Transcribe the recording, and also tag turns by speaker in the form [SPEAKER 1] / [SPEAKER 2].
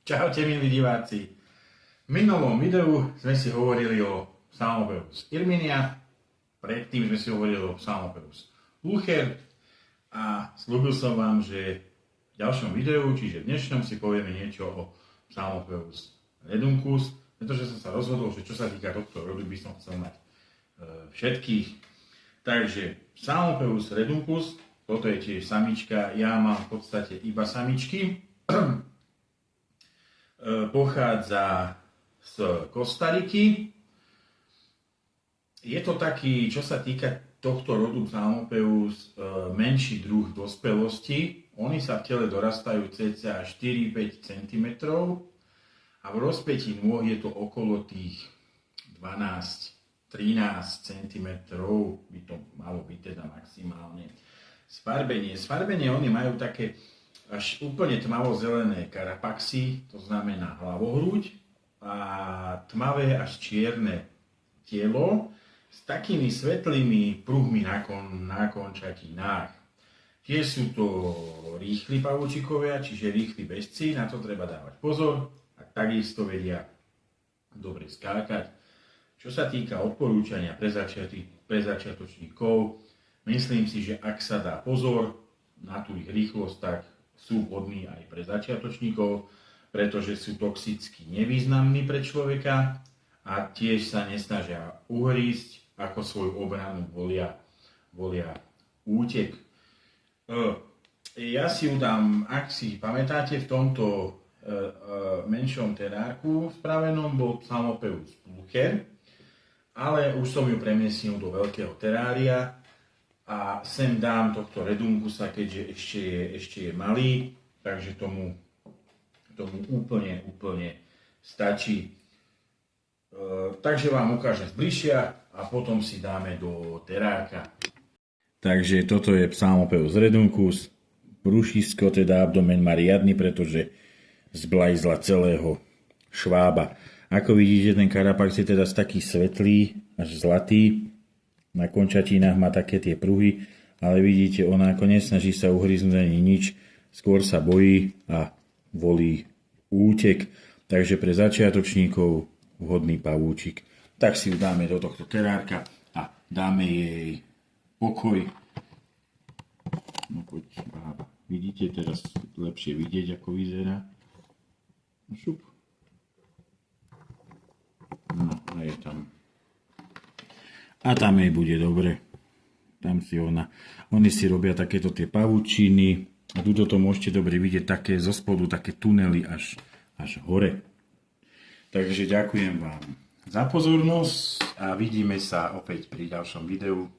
[SPEAKER 1] Čaute milí diváci. V minulom videu sme si hovorili o Psalmopeus Irminia, predtým sme si hovorili o Psalmopeus Lucher a slúbil som vám, že v ďalšom videu, čiže v dnešnom, si povieme niečo o Psalmopeus Reduncus, pretože som sa rozhodol, že čo sa týka tohto rodu, by som chcel mať všetkých. Takže Psalmopeus Reduncus, toto je tiež samička, ja mám v podstate iba samičky. Pochádza z Kostariky. Je to taký, čo sa týka tohto rodu Psalmopeus, menší druh dospelosti. Oni sa v tele dorastajú cca 4-5 cm a v rozpätí nôh je to okolo tých 12-13 cm by to malo byť teda maximálne. Sfarbenie oni majú také až úplne tmavo-zelené karapaxy, to znamená hlavohrúď, a tmavé až čierne telo s takými svetlými pruhmi na končatinách. Tiež sú to rýchli pavúčikovia, čiže rýchli bežci, na to treba dávať pozor a takisto vedia dobre skákať. Čo sa týka odporúčania pre začiatočníkov, myslím si, že ak sa dá pozor na tú ich rýchlosť, tak sú vhodní aj pre začiatočníkov, pretože sú toxicky nevýznamní pre človeka a tiež sa nesnažia uhrísť, ako svoju obranu volia útek. Ja si ju dám, ak si pamätáte, v tomto menšom terárku spravenom bol Psalmopeus Lucher, ale už som ju premiestnil do veľkého terária a sem dám tohto Reduncusa, keďže ešte je malý, takže tomu úplne stačí. Takže vám ukážem zbližšia a potom si dáme do terárka. Takže toto je Psalmopeus Reduncus. Brúšisko, teda abdomen má riadny, pretože zblajzla celého švába. Ako vidíte, ten karapax je teda taký svetlý, až zlatý. Na končatinách má také tie pruhy, ale vidíte, ona ako nesnaží sa uhryznúť ani nič, skôr sa bojí a volí útek. Takže pre začiatočníkov vhodný pavúčik. Tak si ju dáme do tohto terárka a dáme jej pokoj. No poď, bába. Vidíte, teraz lepšie vidieť, ako vyzerá. Šup. No a je tam. A tam jej bude dobre. Tam si oni si robia takéto tie pavučiny. A tuto to môžete dobre vidieť, také zo spodu, také tunely až hore. Takže ďakujem vám za pozornosť a vidíme sa opäť pri ďalšom videu.